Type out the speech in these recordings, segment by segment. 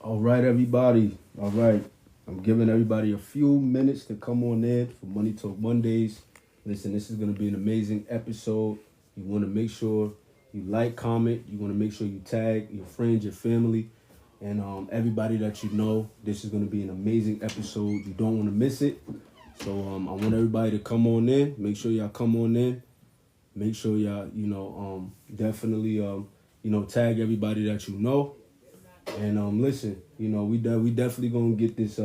All right, everybody. All right. I'm giving everybody a few minutes to come on in for Money Talk Mondays. Listen, this is going to be an amazing episode. You want to make sure you like, comment. You want to make sure you tag your friends, your family, and everybody that you know. This is going to be an amazing episode. You don't want to miss it. So I want everybody to come on in. Make sure y'all come on in. Make sure y'all, definitely, tag everybody that you know. And listen, we definitely gonna get this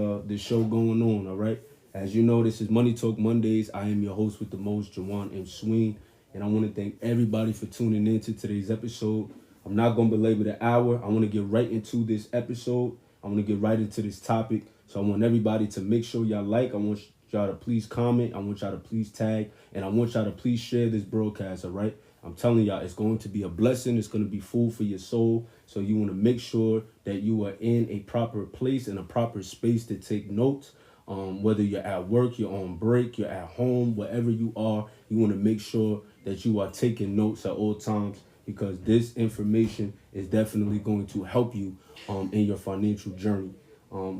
show going on. All right. As you know, this is Money Talk Mondays. I am your host with the most, Jawaan Sween, and I want to thank everybody for tuning in to today's episode. I'm not gonna belabor the hour. I want to get right into this episode. I want to get right into this topic. So I want everybody to make sure y'all like. I want y'all to please comment. I want y'all to please tag, and I want y'all to please share this broadcast. All right. I'm telling y'all, it's going to be a blessing. It's going to be food for your soul. So you want to make sure that you are in a proper place and a proper space to take notes. Whether you're at work, you're on break, you're at home, wherever you are, you want to make sure that you are taking notes at all times, because this information is definitely going to help you in your financial journey.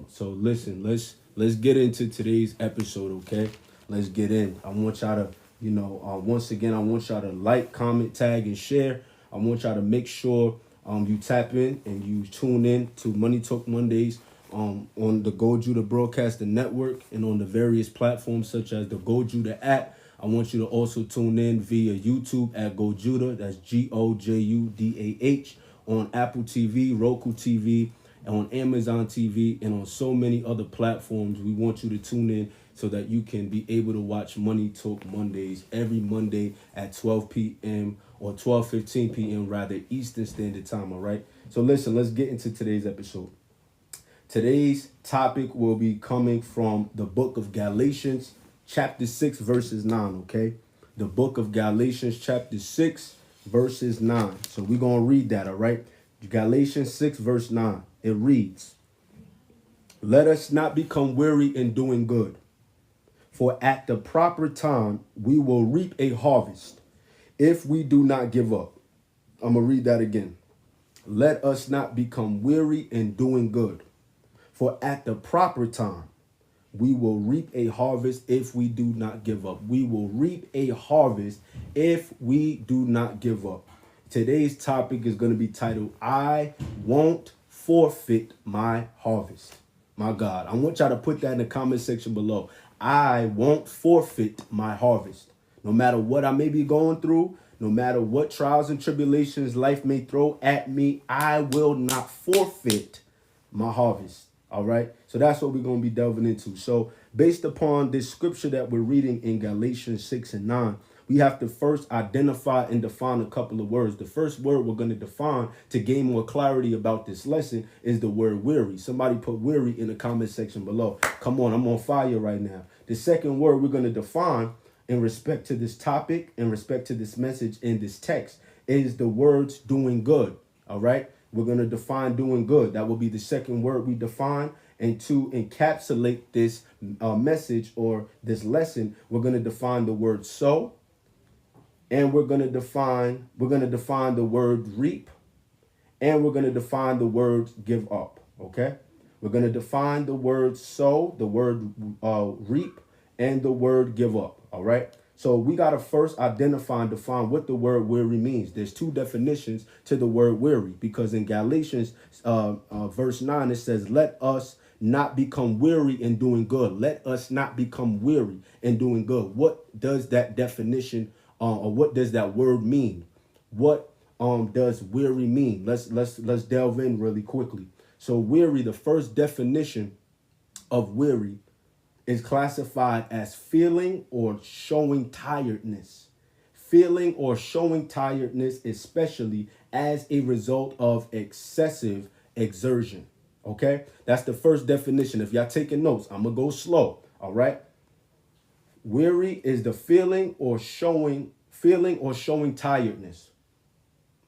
So listen, let's get into today's episode, okay? Let's get in. I want y'all to once again, I want y'all to like, comment, tag, and share. I want y'all to make sure you tap in and you tune in to Money Talk Mondays on the Go Judah Broadcasting Network and on the various platforms such as the Go Judah app. I want you to also tune in via YouTube at Go Judah. That's GOJUDAH, on Apple TV, Roku TV, on Amazon TV, and on so many other platforms. We want you to tune in so that you can be able to watch Money Talk Mondays every Monday at 12 p.m. or 12:15 p.m. rather, Eastern Standard Time, all right? So listen, let's get into today's episode. Today's topic will be coming from the book of Galatians, chapter 6, verses 9, okay? The book of Galatians, chapter 6, verses 9. So we're going to read that, all right? Galatians 6, verse 9. It reads, "Let us not become weary in doing good, for at the proper time we will reap a harvest if we do not give up." I'm going to read that again. Let us not become weary in doing good, for at the proper time we will reap a harvest if we do not give up. We will reap a harvest if we do not give up. Today's topic is going to be titled, "I Won't Forfeit My Harvest." My God, I want y'all to put that in the comment section below. I won't forfeit my harvest. No matter what I may be going through, no matter what trials and tribulations life may throw at me, I will not forfeit my harvest. All right. So that's what we're going to be delving into. So based upon this scripture that we're reading in Galatians 6 and 9, we have to first identify and define a couple of words. The first word we're going to define to gain more clarity about this lesson is the word weary. Somebody put weary in the comment section below. Come on, I'm on fire right now. The second word we're going to define in respect to this topic, in respect to this message in this text, is the words doing good. All right. We're going to define doing good. That will be the second word we define. And to encapsulate this message or this lesson, we're going to define the word sow. And we're going to define the word reap. And we're going to define the word give up. Okay. We're going to define the word sow, the word reap, and the word give up. All right. So we got to first identify and define what the word weary means. There's two definitions to the word weary, because in Galatians verse 9, it says, "Let us not become weary in doing good." Let us not become weary in doing good. What does that definition or what does that word mean? What does weary mean? Let's delve in really quickly. So weary, the first definition of weary is classified as feeling or showing tiredness. Feeling or showing tiredness, especially as a result of excessive exertion. Okay, that's the first definition. If y'all taking notes, I'm gonna go slow. All right. Weary is the feeling or showing tiredness.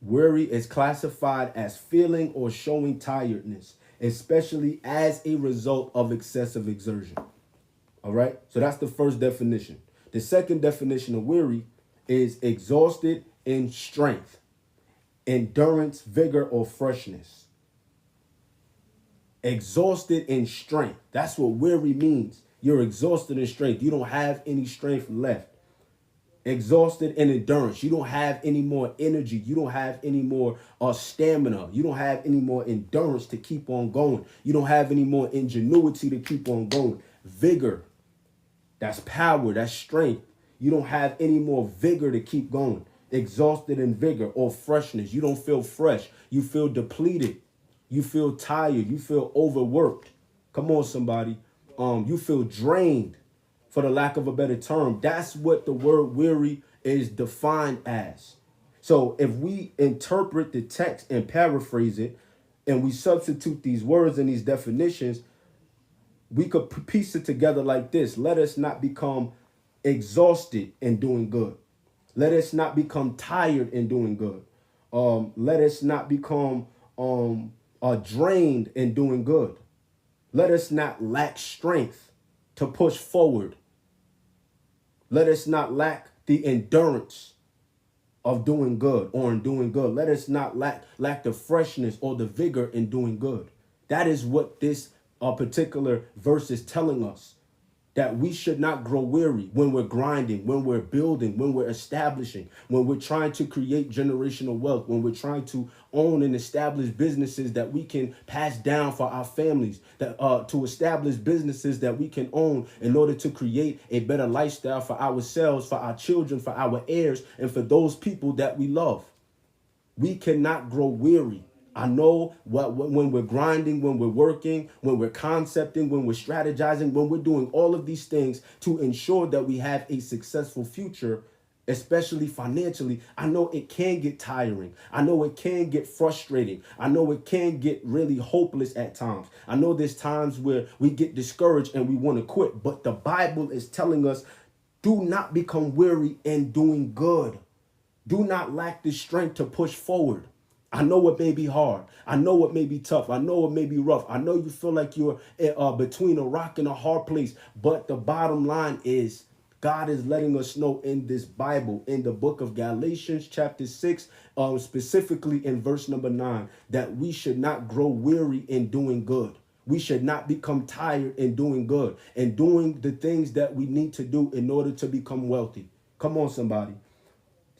Weary is classified as feeling or showing tiredness, especially as a result of excessive exertion. All right. So that's the first definition. The second definition of weary is exhausted in strength, endurance, vigor, or freshness. Exhausted in strength. That's what weary means. You're exhausted in strength. You don't have any strength left. Exhausted in endurance. You don't have any more energy. You don't have any more stamina. You don't have any more endurance to keep on going. You don't have any more ingenuity to keep on going. Vigor. That's power. That's strength. You don't have any more vigor to keep going. Exhausted in vigor or freshness. You don't feel fresh. You feel depleted. You feel tired. You feel overworked. Come on, somebody. You feel drained, for the lack of a better term. That's what the word weary is defined as. So if we interpret the text and paraphrase it, and we substitute these words and these definitions, we could piece it together like this. Let us not become exhausted in doing good. Let us not become tired in doing good. Let us not become drained in doing good. Let us not lack strength to push forward. Let us not lack the endurance of doing good or in doing good. Let us not lack the freshness or the vigor in doing good. That is what this particular verse is telling us. That we should not grow weary when we're grinding, when we're building, when we're establishing, when we're trying to create generational wealth, when we're trying to own and establish businesses that we can pass down for our families, that to establish businesses that we can own in order to create a better lifestyle for ourselves, for our children, for our heirs, and for those people that we love. We cannot grow weary. I know when we're grinding, when we're working, when we're concepting, when we're strategizing, when we're doing all of these things to ensure that we have a successful future, especially financially, I know it can get tiring. I know it can get frustrating. I know it can get really hopeless at times. I know there's times where we get discouraged and we want to quit, but the Bible is telling us, do not become weary in doing good. Do not lack the strength to push forward. I know it may be hard. I know it may be tough. I know it may be rough. I know you feel like you're between a rock and a hard place. But the bottom line is God is letting us know in this Bible, in the book of Galatians chapter 6, specifically in verse number 9, that we should not grow weary in doing good. We should not become tired in doing good and doing the things that we need to do in order to become wealthy. Come on, somebody.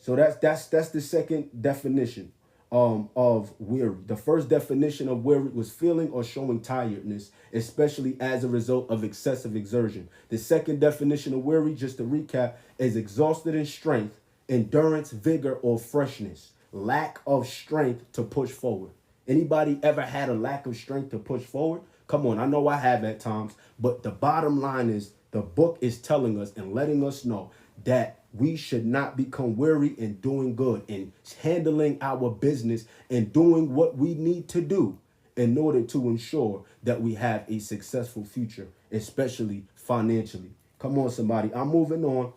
So that's the second definition of weary. The first definition of weary was feeling or showing tiredness, especially as a result of excessive exertion. The second definition of weary, just to recap, is exhausted in strength, endurance, vigor, or freshness. Lack of strength to push forward. Anybody ever had a lack of strength to push forward? Come on, I know I have at times, but the bottom line is the book is telling us and letting us know that we should not become weary in doing good, in handling our business and doing what we need to do in order to ensure that we have a successful future, especially financially. Come on, somebody. I'm moving on.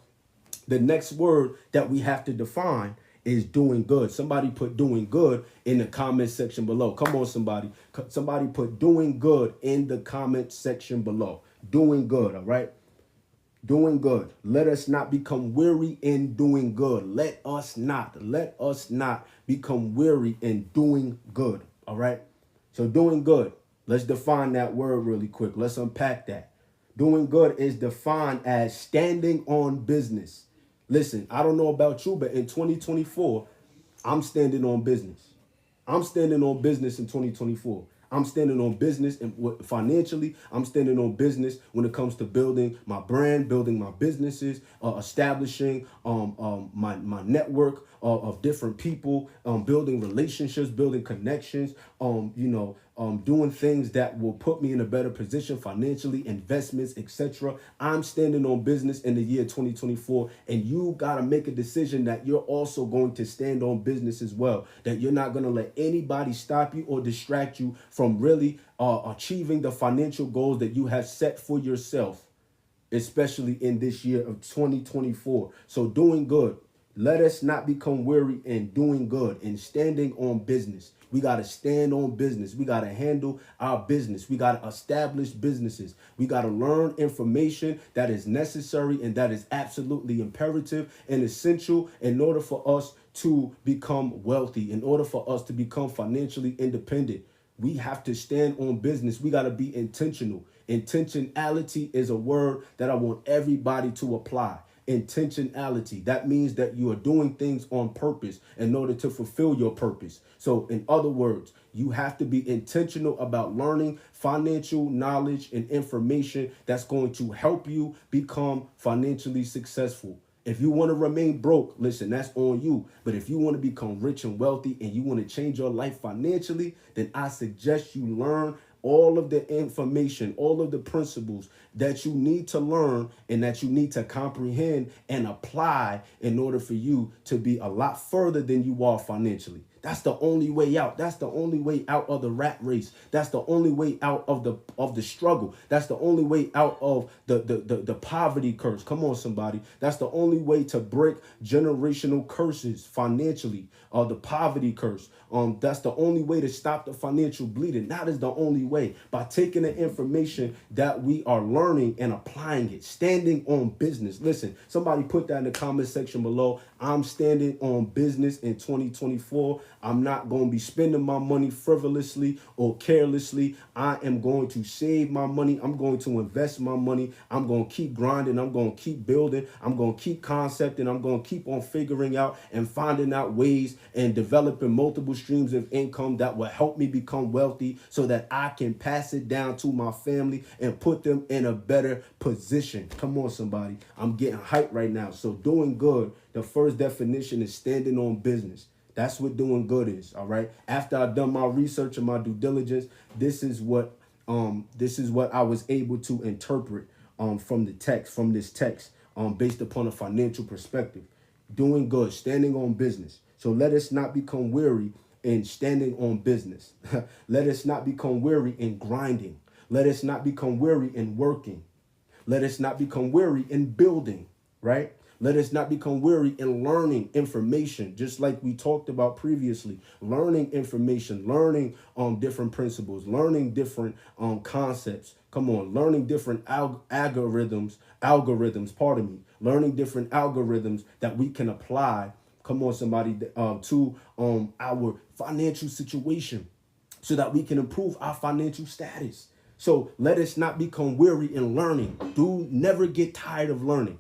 The next word that we have to define is doing good. Somebody put doing good in the comment section below. Come on, somebody. Somebody put doing good in the comment section below. Doing good, all right? Doing good. Let us not become weary in doing good. Let us not become weary in doing good. All right. So doing good. Let's define that word really quick. Let's unpack that. Doing good is defined as standing on business. Listen, I don't know about you, but in 2024, I'm standing on business. I'm standing on business in 2024. I'm standing on business and financially. I'm standing on business when it comes to building my brand, building my businesses, establishing my network of different people, building relationships, building connections, doing things that will put me in a better position financially, investments, etc. I'm standing on business in the year 2024, and you got to make a decision that you're also going to stand on business as well, that you're not going to let anybody stop you or distract you from really achieving the financial goals that you have set for yourself, especially in this year of 2024. So doing good. Let us not become weary in doing good and standing on business. We got to stand on business. We got to handle our business. We got to establish businesses. We got to learn information that is necessary and that is absolutely imperative and essential in order for us to become wealthy, in order for us to become financially independent. We have to stand on business. We got to be intentional. Intentionality is a word that I want everybody to apply. Intentionality. That means that you are doing things on purpose in order to fulfill your purpose. So, in other words, you have to be intentional about learning financial knowledge and information that's going to help you become financially successful. If you want to remain broke, listen, that's on you. But if you want to become rich and wealthy and you want to change your life financially, then I suggest you learn all of the information, all of the principles that you need to learn and that you need to comprehend and apply in order for you to be a lot further than you are financially. That's the only way out. That's the only way out of the rat race. That's the only way out of the struggle. That's the only way out of the poverty curse. Come on, somebody. That's the only way to break generational curses financially, or the poverty curse. That's the only way to stop the financial bleeding. That is the only way, by taking the information that we are learning and applying it, standing on business. Listen, somebody put that in the comment section below. I'm standing on business in 2024. I'm not going to be spending my money frivolously or carelessly. I am going to save my money. I'm going to invest my money. I'm going to keep grinding. I'm going to keep building. I'm going to keep concepting. I'm going to keep on figuring out and finding out ways and developing multiple streams of income that will help me become wealthy so that I can pass it down to my family and put them in a better position. Come on, somebody. I'm getting hyped right now. So doing good, the first definition is standing on business. That's what doing good is, all right? After I've done my research and my due diligence, this is what I was able to interpret from this text, based upon a financial perspective. Doing good, standing on business. So let us not become weary in standing on business. Let us not become weary in grinding. Let us not become weary in working. Let us not become weary in building, right? Let us not become weary in learning information, just like we talked about previously. Learning information, learning different principles, learning different concepts. Come on, learning different algorithms, pardon me. Learning different algorithms that we can apply, come on, somebody, to our financial situation so that we can improve our financial status. So let us not become weary in learning. Never get tired of learning.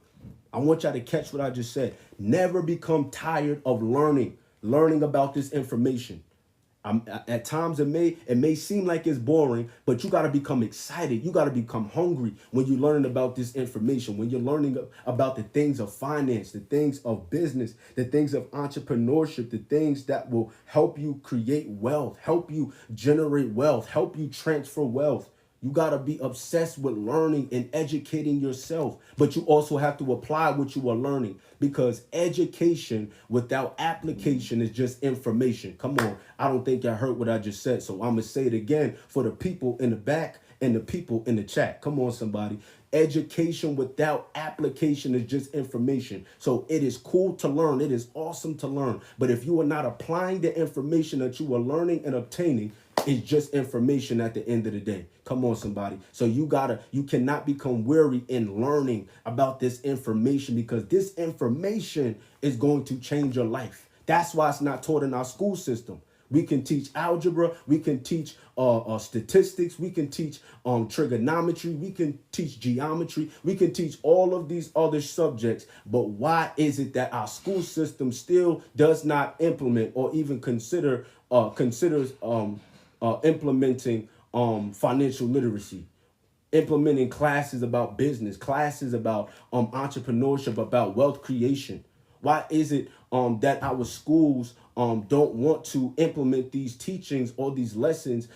I want y'all to catch what I just said. Never become tired of learning about this information. At times it may seem like it's boring, but you got to become excited. You got to become hungry when you're learning about this information, when you're learning about the things of finance, the things of business, the things of entrepreneurship, the things that will help you create wealth, help you generate wealth, help you transfer wealth. You got to be obsessed with learning and educating yourself, but you also have to apply what you are learning, because education without application is just information. Come on. I don't think y'all heard what I just said, so I'm going to say it again for the people in the back and the people in the chat. Come on, somebody. Education without application is just information. So it is cool to learn. It is awesome to learn. But if you are not applying the information that you are learning and obtaining, it's just information at the end of the day. Come on, somebody. So you cannot become weary in learning about this information, because this information is going to change your life. That's why it's not taught in our school system. We can teach algebra, we can teach statistics, we can teach trigonometry, we can teach geometry, we can teach all of these other subjects. But why is it that our school system still does not implement or even considers implementing financial literacy, implementing classes about business, classes about entrepreneurship, about wealth creation? Why is it that our schools don't want to implement these teachings or these lessons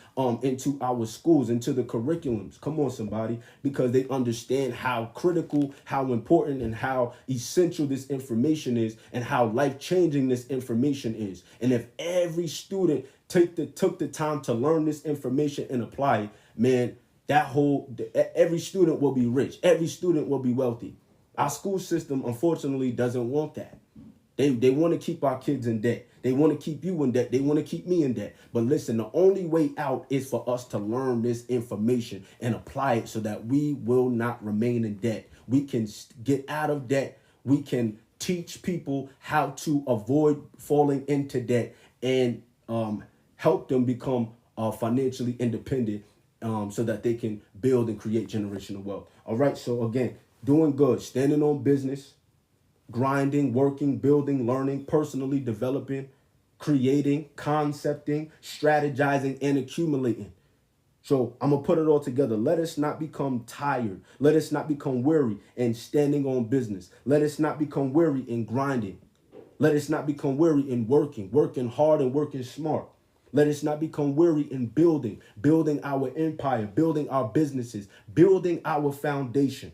into our schools, into the curriculums? Come on, somebody. Because they understand how critical, how important, and how essential this information is, and how life-changing this information is. And if every student took the time to learn this information and apply it, man, every student will be rich. Every student will be wealthy. Our school system, unfortunately, doesn't want that. They want to keep our kids in debt. They want to keep you in debt. They want to keep me in debt. But listen, the only way out is for us to learn this information and apply it so that we will not remain in debt. We can get out of debt. We can teach people how to avoid falling into debt and help them become financially independent, so that they can build and create generational wealth. All right. So again, doing good, standing on business, grinding, working, building, learning, personally developing, creating, concepting, strategizing, and accumulating. So I'm going to put it all together. Let us not become tired. Let us not become weary in standing on business. Let us not become weary in grinding. Let us not become weary in working hard and working smart. Let us not become weary in building our empire, building our businesses, building our foundation.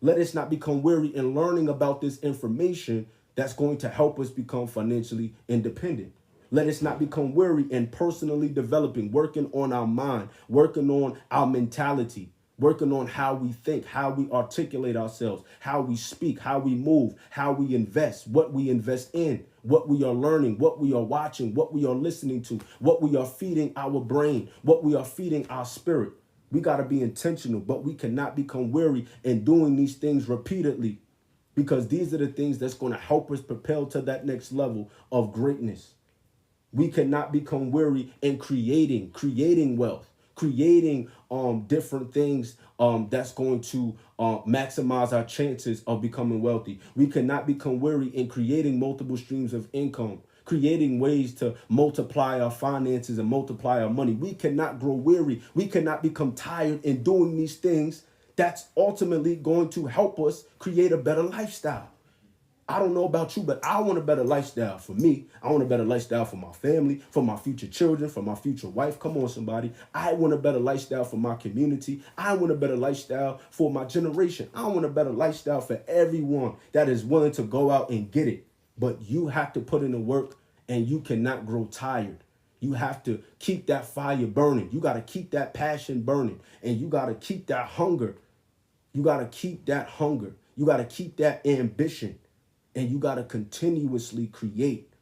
Let us not become weary in learning about this information that's going to help us become financially independent. Let us not become weary in personally developing, working on our mind, working on our mentality, working on how we think, how we articulate ourselves, how we speak, how we move, how we invest, what we invest in, what we are learning, what we are watching, what we are listening to, what we are feeding our brain, what we are feeding our spirit. We got to be intentional, but we cannot become weary in doing these things repeatedly, because these are the things that's going to help us propel to that next level of greatness. We cannot become weary in creating wealth, creating different things that's going to maximize our chances of becoming wealthy. We cannot become weary in creating multiple streams of income, creating ways to multiply our finances and multiply our money. We cannot grow weary. We cannot become tired in doing these things that's ultimately going to help us create a better lifestyle. I don't know about you, but I want a better lifestyle for me. I want a better lifestyle for my family, for my future children, for my future wife. Come on, somebody. I want a better lifestyle for my community. I want a better lifestyle for my generation. I want a better lifestyle for everyone that is willing to go out and get it. But you have to put in the work, and you cannot grow tired. You have to keep that fire burning. You got to keep that passion burning, and you got to keep that hunger. You got to keep that hunger. You got to keep that ambition. And you got to continuously create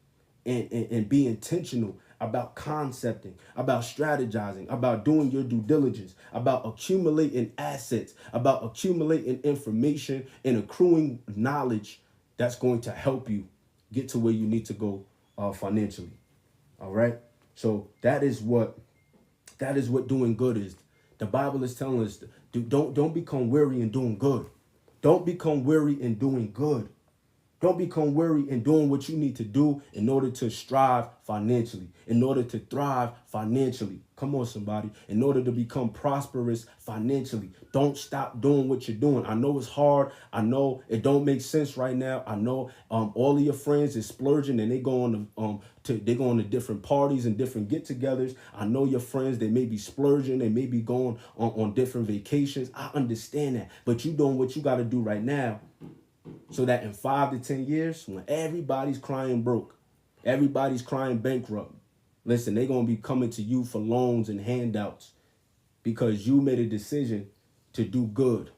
and be intentional about concepting, about strategizing, about doing your due diligence, about accumulating assets, about accumulating information and accruing knowledge that's going to help you get to where you need to go financially. All right. So that is what doing good is. The Bible is telling us, don't become weary in doing good. Don't become weary in doing good. Don't become weary in doing what you need to do in order to strive financially, in order to thrive financially. Come on, somebody. In order to become prosperous financially. Don't stop doing what you're doing. I know it's hard. I know it don't make sense right now. I know all of your friends is splurging and they go on to different parties and different get-togethers. I know your friends, they may be splurging, they may be going on different vacations. I understand that. But you doing what you got to do right now, so that in 5 to 10 years, when everybody's crying broke, everybody's crying bankrupt, listen, they're going to be coming to you for loans and handouts because you made a decision to do good,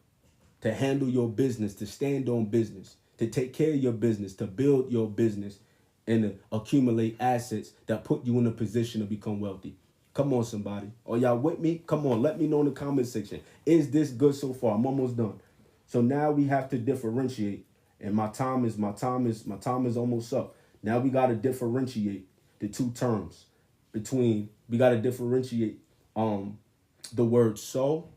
to handle your business, to stand on business, to take care of your business, to build your business, and to accumulate assets that put you in a position to become wealthy. Come on, somebody. Are y'all with me? Come on, let me know in the comment section. Is this good so far? I'm almost done. So now we have to differentiate, and my time is almost up. Now we got to differentiate the two terms we got to differentiate the word sow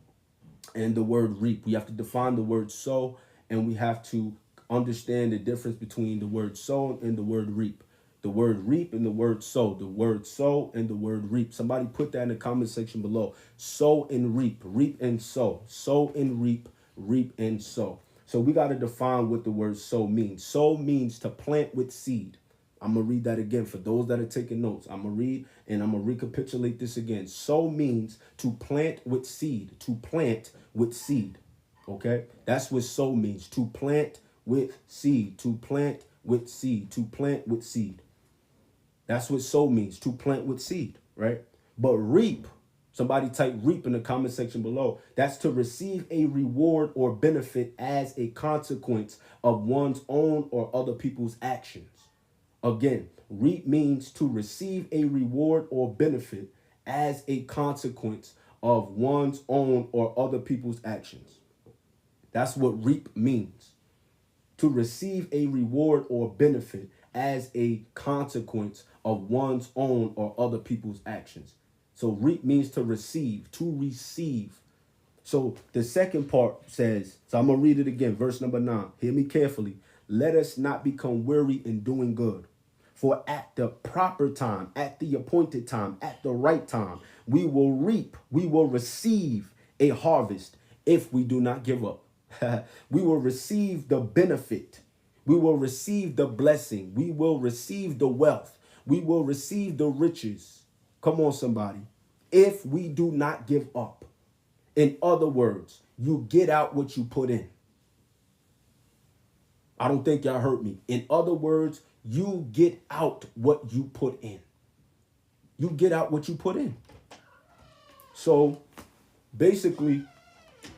and the word reap. We have to define the word sow, and we have to understand the difference between the word sow and the word reap. The word reap and the word sow. The word sow and the word reap. Somebody put that in the comment section below. Sow and reap. Reap and sow. Sow and reap. Reap and sow. So we got to define what the word sow means. Sow means to plant with seed. I'm going to read that again for those that are taking notes. I'm going to read and I'm going to recapitulate this again. Sow means to plant with seed. To plant with seed. Okay? That's what sow means. To plant with seed. To plant with seed. To plant with seed. That's what sow means. To plant with seed. Right? But reap. Somebody type reap in the comment section below. That's to receive a reward or benefit as a consequence of one's own or other people's actions. Again, reap means to receive a reward or benefit as a consequence of one's own or other people's actions. That's what reap means. To receive a reward or benefit as a consequence of one's own or other people's actions. So reap means to receive, to receive. So the second part says, so I'm going to read it again, verse number 9. Hear me carefully. Let us not become weary in doing good. For at the proper time, at the appointed time, at the right time, we will reap, we will receive a harvest if we do not give up. We will receive the benefit. We will receive the blessing. We will receive the wealth. We will receive the riches. Come on, somebody. If we do not give up. In other words, you get out what you put in. I don't think y'all heard me. In other words, you get out what you put in. You get out what you put in. So basically,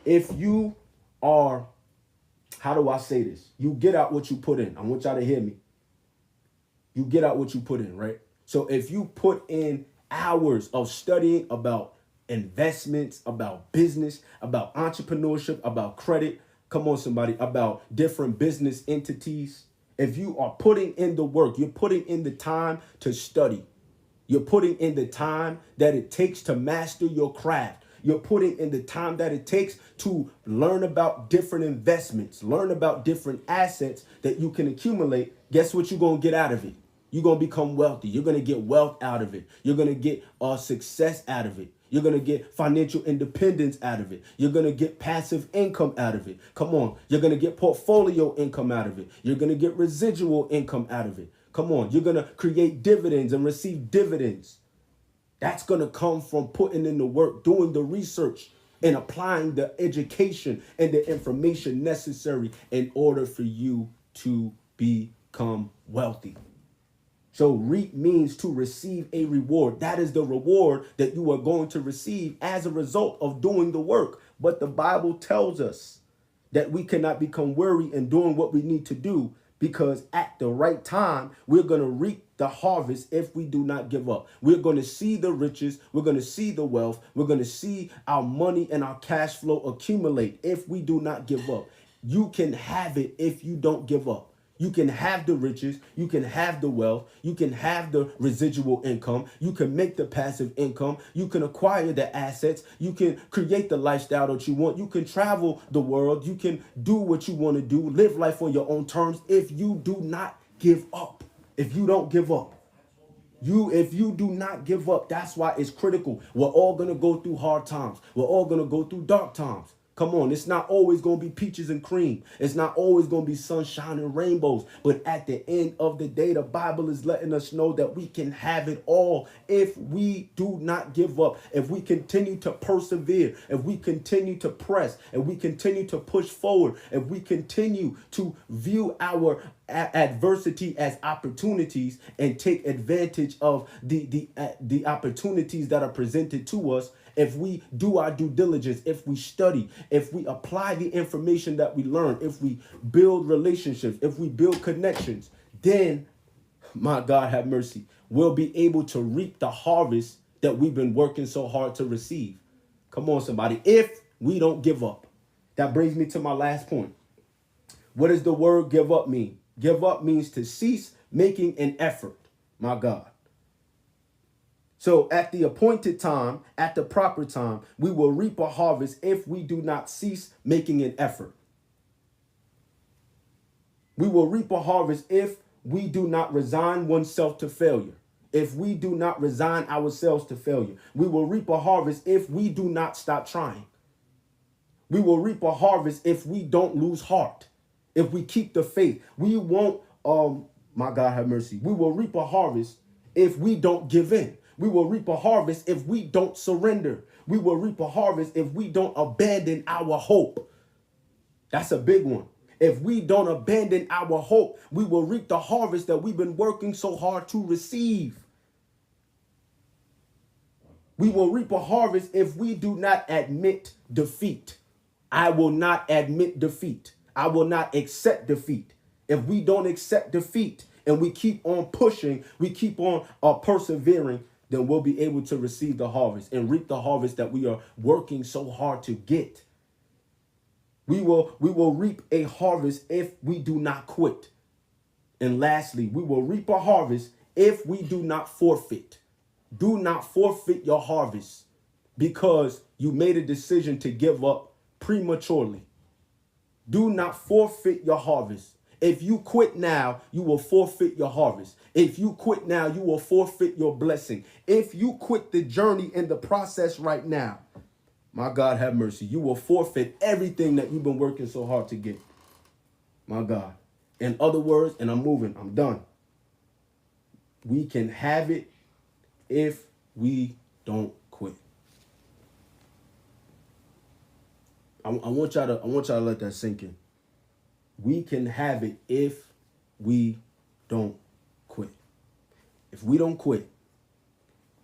if you are, how do I say this? You get out what you put in. I want y'all to hear me. You get out what you put in, right? So if you put in hours of studying about investments, about business, about entrepreneurship, about credit, come on, somebody, about different business entities. If you are putting in the work, you're putting in the time to study. You're putting in the time that it takes to master your craft. You're putting in the time that it takes to learn about different investments, learn about different assets that you can accumulate. Guess what you're going to get out of it? You're going to become wealthy. You're going to get wealth out of it. You're going to get success out of it. You're going to get financial independence out of it. You're going to get passive income out of it. Come on. You're going to get portfolio income out of it. You're going to get residual income out of it. Come on. You're going to create dividends and receive dividends. That's going to come from putting in the work, doing the research, and applying the education and the information necessary in order for you to become wealthy. So reap means to receive a reward. That is the reward that you are going to receive as a result of doing the work. But the Bible tells us that we cannot become weary in doing what we need to do, because at the right time, we're going to reap the harvest if we do not give up. We're going to see the riches. We're going to see the wealth. We're going to see our money and our cash flow accumulate if we do not give up. You can have it if you don't give up. You can have the riches, you can have the wealth, you can have the residual income, you can make the passive income, you can acquire the assets, you can create the lifestyle that you want, you can travel the world, you can do what you want to do, live life on your own terms if you do not give up. If you don't give up. If you do not give up, that's why it's critical. We're all going to go through hard times. We're all going to go through dark times. Come on, it's not always going to be peaches and cream. It's not always going to be sunshine and rainbows. But at the end of the day, the Bible is letting us know that we can have it all if we do not give up. If we continue to persevere, if we continue to press, if we continue to push forward, if we continue to view our adversity as opportunities and take advantage of the opportunities that are presented to us. If we do our due diligence, if we study, if we apply the information that we learn, if we build relationships, if we build connections, then, my God have mercy, we'll be able to reap the harvest that we've been working so hard to receive. Come on, somebody. If we don't give up. That brings me to my last point. What does the word give up mean? Give up means to cease making an effort. My God. So at the appointed time, at the proper time, we will reap a harvest if we do not cease making an effort. We will reap a harvest if we do not resign oneself to failure. If we do not resign ourselves to failure. We will reap a harvest if we do not stop trying. We will reap a harvest if we don't lose heart. If we keep the faith. We won't, my God have mercy. We will reap a harvest if we don't give in. We will reap a harvest if we don't surrender. We will reap a harvest if we don't abandon our hope. That's a big one. If we don't abandon our hope, we will reap the harvest that we've been working so hard to receive. We will reap a harvest if we do not admit defeat. I will not admit defeat. I will not accept defeat. If we don't accept defeat and we keep on pushing, we keep on persevering, then we'll be able to receive the harvest and reap the harvest that we are working so hard to get. We will reap a harvest if we do not quit. And lastly, we will reap a harvest if we do not forfeit. Do not forfeit your harvest because you made a decision to give up prematurely. Do not forfeit your harvest. If you quit now, you will forfeit your harvest. If you quit now, you will forfeit your blessing. If you quit the journey and the process right now, my God have mercy, you will forfeit everything that you've been working so hard to get. My God. In other words, and I'm moving, I'm done. We can have it if we don't quit. I want y'all to let that sink in. We can have it if we don't quit. If we don't quit,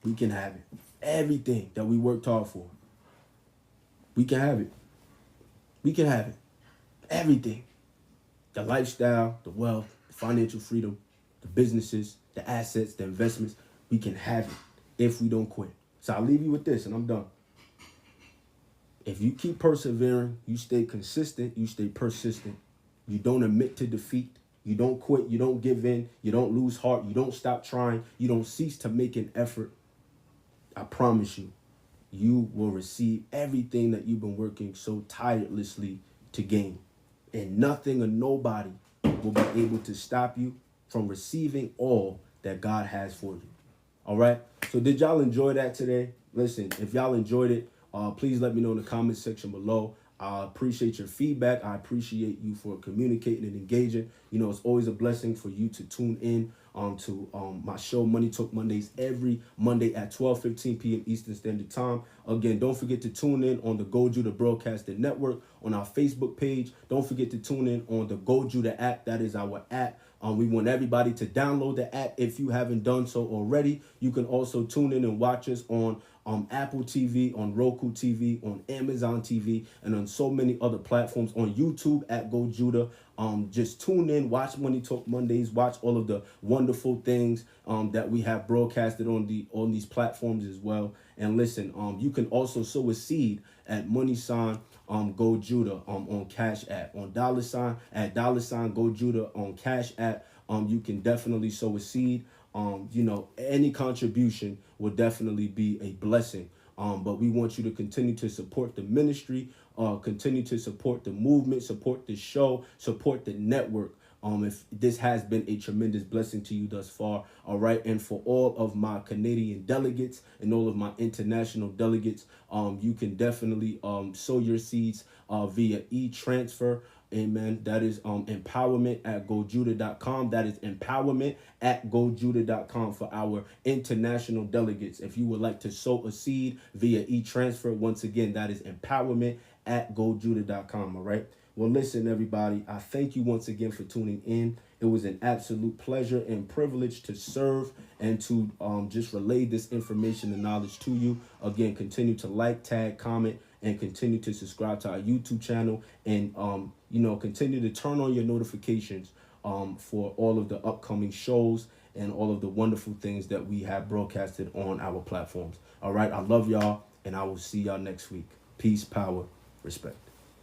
we can have it. Everything that we worked hard for, we can have it. We can have it. Everything. The lifestyle, the wealth, the financial freedom, the businesses, the assets, the investments, we can have it if we don't quit. So I'll leave you with this and I'm done. If you keep persevering, you stay consistent, you stay persistent, you don't admit to defeat, you don't quit, you don't give in, you don't lose heart, you don't stop trying, you don't cease to make an effort, I promise you, you will receive everything that you've been working so tirelessly to gain. And nothing or nobody will be able to stop you from receiving all that God has for you. All right? So did y'all enjoy that today? Listen, if y'all enjoyed it, please let me know in the comment section below. I appreciate your feedback. I appreciate you for communicating and engaging. You know, it's always a blessing for you to tune in to my show, Money Talk Mondays, every Monday at 12:15 p.m. Eastern Standard Time. Again, don't forget to tune in on the Go Judah Broadcasting Network on our Facebook page. Don't forget to tune in on the Go Judah app. That is our app. We want everybody to download the app if you haven't done so already. You can also tune in and watch us on Apple TV, on Roku TV, on Amazon TV, and on so many other platforms, on YouTube at Go Judah. Just tune in, watch Money Talk Mondays, watch all of the wonderful things that we have broadcasted on these platforms as well. And listen, you can also sow a seed at Go Judah on Cash App, on $ Go Judah on Cash App. You can definitely sow a seed. You know, any contribution will definitely be a blessing. But we want you to continue to support the ministry, continue to support the movement, support the show, support the network. If this has been a tremendous blessing to you thus far, all right. And for all of my Canadian delegates and all of my international delegates, you can definitely sow your seeds via e-transfer. Amen. That is empowerment at gojudah.com. That is empowerment at gojudah.com for our international delegates. If you would like to sow a seed via e-transfer, once again, that is empowerment at gojudah.com. All right. Well, listen, everybody, I thank you once again for tuning in. It was an absolute pleasure and privilege to serve and to just relay this information and knowledge to you. Again, continue to like, tag, comment, and continue to subscribe to our YouTube channel. And, continue to turn on your notifications for all of the upcoming shows and all of the wonderful things that we have broadcasted on our platforms. All right. I love y'all, and I will see y'all next week. Peace, power, respect.